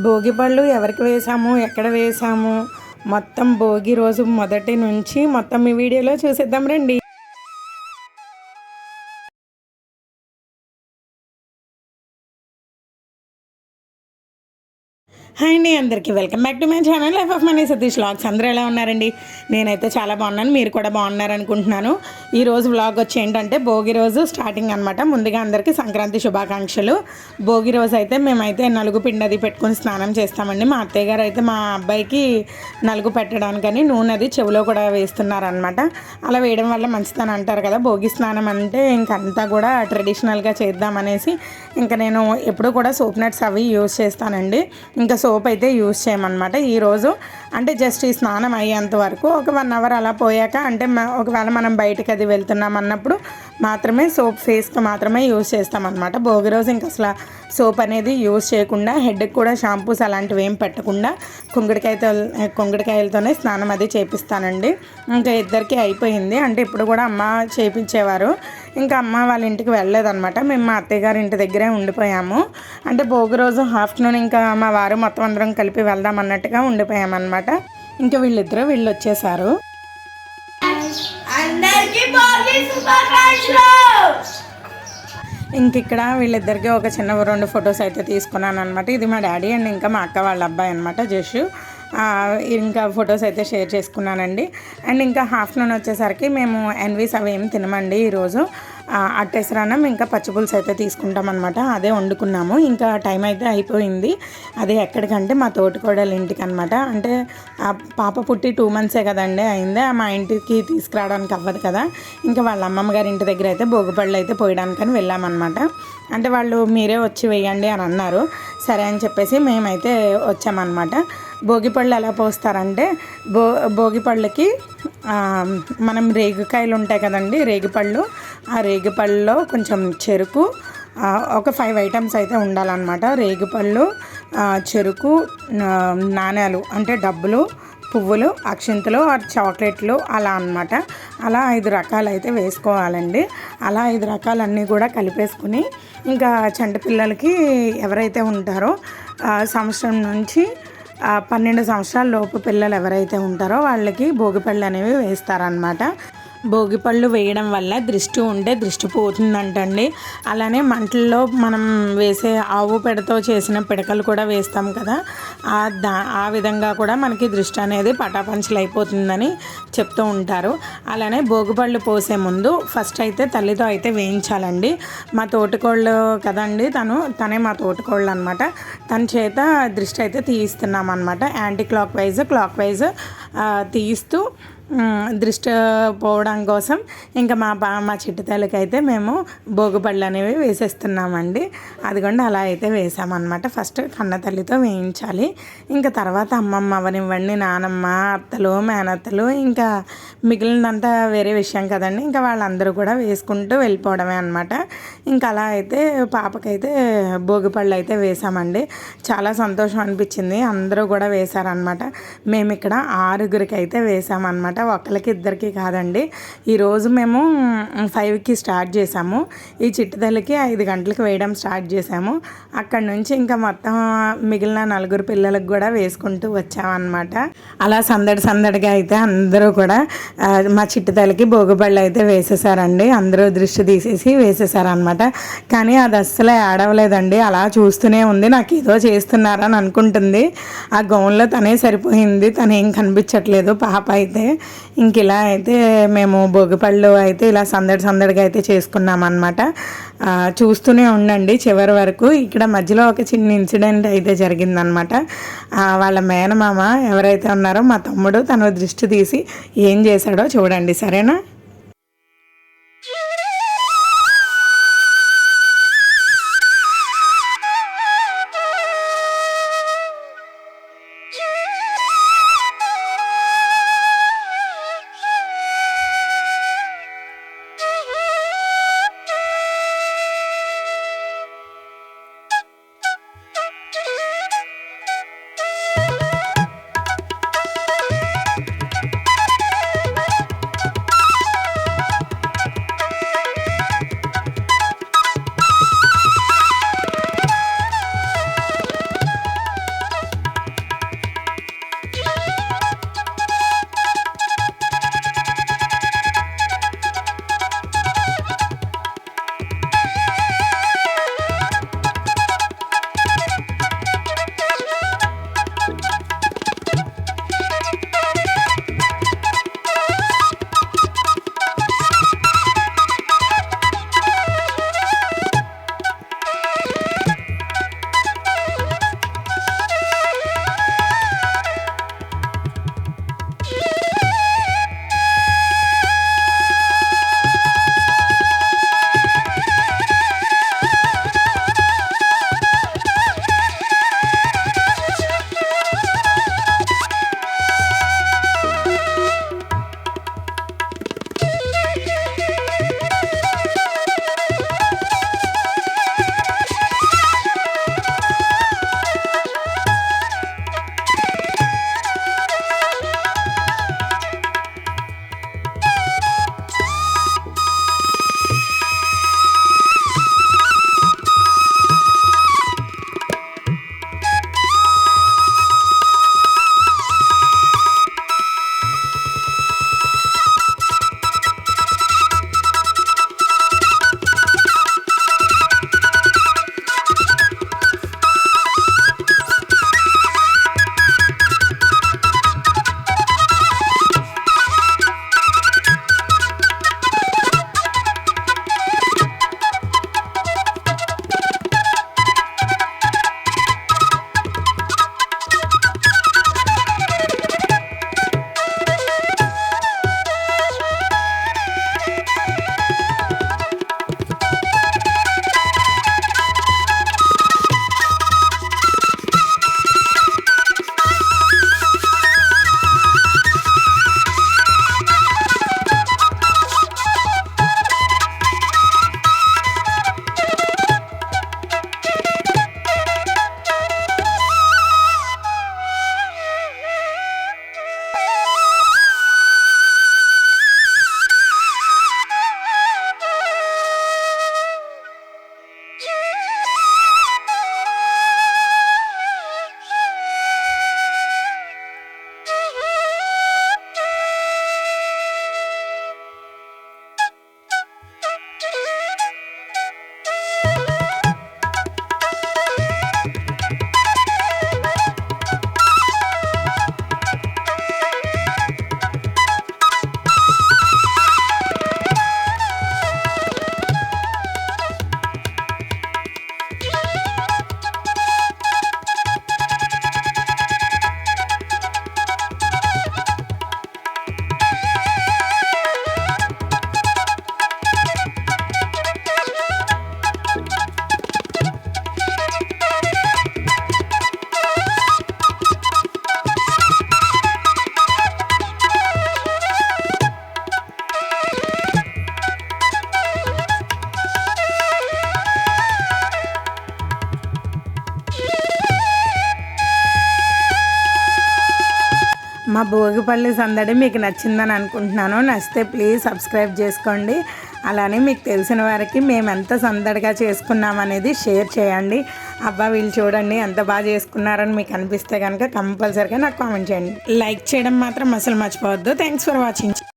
భోగి పళ్ళు ఎవరికి వేసాము, ఎక్కడ వేసాము, మొత్తం భోగి రోజు మొదటి నుంచి మొత్తం ఈ వీడియోలో చూసేద్దాం రండి. హాయ్ అండి, అందరికీ welcome back to my channel life of money Satish vlogs. అందరూ ఎలా ఉన్నారండి? నేనైతే చాలా బాగున్నాను, మీరు కూడా బాగున్నారనుకుంటున్నాను. ఈరోజు వ్లాగ్ వచ్చి ఏంటంటే భోగి రోజు స్టార్టింగ్ అనమాట. ముందుగా అందరికీ సంక్రాంతి శుభాకాంక్షలు. భోగి రోజు అయితే మేమైతే నలుగు పిండి అది పెట్టుకుని స్నానం చేస్తామండి. మా అత్తయ్య గారు అయితే మా అబ్బాయికి నలుగు పెట్టడానికని నూనె అది చెవిలో కూడా వేస్తున్నారనమాట. అలా వేయడం వల్ల మంచిదని అంటారు కదా. భోగి స్నానం అంటే ఇంకంతా కూడా ట్రెడిషనల్గా చేద్దామనేసి ఇంకా నేను ఎప్పుడూ కూడా సోప్ నట్స్ అవి యూజ్ చేస్తానండి. ఇంకా సోప్ అయితే యూజ్ చేయమన్నమాట ఈరోజు. అంటే జస్ట్ ఈ స్నానం అయ్యేంత వరకు ఒక 1 అవర్ అలా పోయాక, అంటే ఒకవేళ మనం బయటకు అది వెళ్తున్నాం అన్నప్పుడు మాత్రమే సోప్ ఫేస్కి మాత్రమే యూజ్ చేస్తామన్నమాట. భోగి రోజు ఇంకా అసలు సోప్ అనేది యూజ్ చేయకుండా, హెడ్కి కూడా షాంపూస్ అలాంటివి ఏం పెట్టకుండా కుంకుడుకాయలతోనే స్నానం అది చేపిస్తానండి. ఇంకా ఇద్దరికి అయిపోయింది. అంటే ఇప్పుడు కూడా అమ్మ చేపించేవారు. ఇంకా అమ్మ వాళ్ళ ఇంటికి వెళ్ళలేదన్నమాట. మేము మా అత్తయ్య గారి ఇంటి దగ్గరే ఉండిపోయాము. అంటే భోగి రోజు ఆఫ్టర్నూన్ ఇంకా మా వారు మొత్తం అందరం కలిపి వెళ్దాం అన్నట్టుగా ఉండిపోయామన్నమాట. ఇంకా వీళ్ళు వచ్చేసారు. ఇంక ఇక్కడ వీళ్ళిద్దరికి ఒక చిన్న 2 ఫొటోస్ అయితే తీసుకున్నాను అనమాట. ఇది మా డాడీ అండ్ ఇంకా మా అక్క వాళ్ళ అబ్బాయి అనమాట, జషు. ఇంకా ఫొటోస్ అయితే షేర్ చేసుకున్నానండి. అండ్ ఇంకా ఆఫ్టర్నూన్ వచ్చేసరికి మేము ఎన్వీస్ అవి ఏమి తినమండి ఈరోజు. అట్టేసరన్నం ఇంకా పచ్చిపులుసు అయితే తీసుకుంటాం అనమాట. అదే వండుకున్నాము. ఇంకా టైం అయితే అయిపోయింది. అదే ఎక్కడికంటే మా తోటికోడల ఇంటికి అనమాట. అంటే ఆ పాప పుట్టి 2 మంత్సే కదండి అయిందే. మా ఇంటికి తీసుకురావడానికి అవ్వదు కదా. ఇంకా వాళ్ళ అమ్మమ్మ గారి ఇంటి దగ్గర అయితే భోగిపళ్ళు అయితే పోయడానికని వెళ్ళామన్నమాట. అంటే వాళ్ళు మీరే వచ్చి వేయండి అని అన్నారు. సరే అని చెప్పేసి మేమైతే వచ్చామన్నమాట. భోగిపళ్ళు ఎలా పోస్తారంటే భోగిపళ్ళకి మనం రేగికాయలు ఉంటాయి కదండి, రేగిపళ్ళు. ఆ రేగిపళ్ళలో కొంచెం చెరుకు, ఒక 5 ఐటమ్స్ అయితే ఉండాలన్నమాట. రేగిపళ్ళు, చెరుకు, నాణ్యాలు అంటే డబ్బులు, పువ్వులు, అక్షింతలు, చాక్లెట్లు అలా అన్నమాట. అలా 5 రకాలు అయితే వేసుకోవాలండి. అలా 5 రకాలన్నీ కూడా కలిపేసుకుని ఇంకా చంటి పిల్లలకి ఎవరైతే ఉంటారో సంవత్సరం నుంచి 12 సంవత్సరాల లోపు పిల్లలు ఎవరైతే ఉంటారో వాళ్ళకి భోగిపళ్ళు అనేవి వేస్తారనమాట. భోగిపళ్ళు వేయడం వల్ల దృష్టి ఉంటే దృష్టి పోతుందంటండి. అలానే మంటల్లో మనం వేసే ఆవు పెడతో చేసిన పిడకలు కూడా వేస్తాం కదా, ఆ విధంగా కూడా మనకి దృష్టి అనేది పటాపంచలు అయిపోతుందని చెప్తూ ఉంటారు. అలానే భోగిపళ్ళు పోసే ముందు ఫస్ట్ అయితే తల్లితో అయితే వేయించాలండి. మా తోటికోళ్ళు కదండి, తనే మా తోటికోళ్ళు అనమాట. తన చేత దృష్టి అయితే తీయిస్తున్నాం అనమాట. యాంటీ క్లాక్ వైజ్ తీయిస్తూ దృష్టి పోవడం కోసం ఇంకా మా చిట్టుతల్లికి అయితే మేము భోగిపళ్ళు అనేవి వేసేస్తున్నామండి. అదిగోండి అలా అయితే వేసామన్నమాట. ఫస్ట్ కన్న తల్లితో వేయించాలి. ఇంకా తర్వాత అమ్మమ్మ అవనివ్వండి, నానమ్మ, అత్తలు, మేనత్తలు, ఇంకా మిగిలినంతా వేరే విషయం కదండి. ఇంకా వాళ్ళందరూ కూడా వేసుకుంటూ వెళ్ళిపోవడమే అనమాట. ఇంకా అలా అయితే పాపకైతే భోగిపళ్ళు అయితే వేసామండి. చాలా సంతోషం అనిపించింది. అందరూ కూడా వేశారనమాట. మేము ఇక్కడ 6గురికి అయితే వేసామన్నమాట. ఒకళ్ళకి ఇద్దరికి కాదండి. ఈరోజు మేము 5కి స్టార్ట్ చేసాము. ఈ చిట్టుతల్లికి 5 గంటలకు వేయడం స్టార్ట్ చేసాము. అక్కడి నుంచి ఇంకా మొత్తం మిగిలిన 4 పిల్లలకు కూడా వేసుకుంటూ వచ్చామన్నమాట. అలా సందడిగా అయితే అందరూ కూడా మా చిట్టుతల్లికి భోగిపళ్ళు అయితే వేసేసారండి. అందరూ దృష్టి తీసేసి వేసేసారనమాట. కానీ అది అస్సలే ఆడవలేదండి. అలా చూస్తూనే ఉంది. నాకు ఏదో చేస్తున్నారని అనుకుంటుంది. ఆ గౌన్లో తనే సరిపోయింది, తనేం కనిపించట్లేదు పాప అయితే. ఇంక ఇలా అయితే మేము భోగిపళ్ళు అయితే ఇలా సందడిగా అయితే చేసుకున్నాం అనమాట. చూస్తూనే ఉండండి చివరి వరకు. ఇక్కడ మధ్యలో ఒక చిన్న ఇన్సిడెంట్ అయితే జరిగిందనమాట. వాళ్ళ మేనమామ ఎవరైతే ఉన్నారో మా తమ్ముడు, తను దృష్టి తీసి ఏం చేశాడో చూడండి, సరేనా? మా భోగిపల్లి సందడి మీకు నచ్చిందని అనుకుంటున్నాను. నచ్చితే ప్లీజ్ సబ్స్క్రైబ్ చేసుకోండి. అలానే మీకు తెలిసిన వారికి మేము ఎంత సందడిగా చేసుకున్నామనేది షేర్ చేయండి. అబ్బా వీళ్ళు చూడండి ఎంత బాగా చేసుకున్నారని మీకు అనిపిస్తే కనుక కంపల్సరీగా నాకు కామెంట్ చేయండి. లైక్ చేయడం మాత్రం అసలు మర్చిపోవద్దు. Thanks for watching.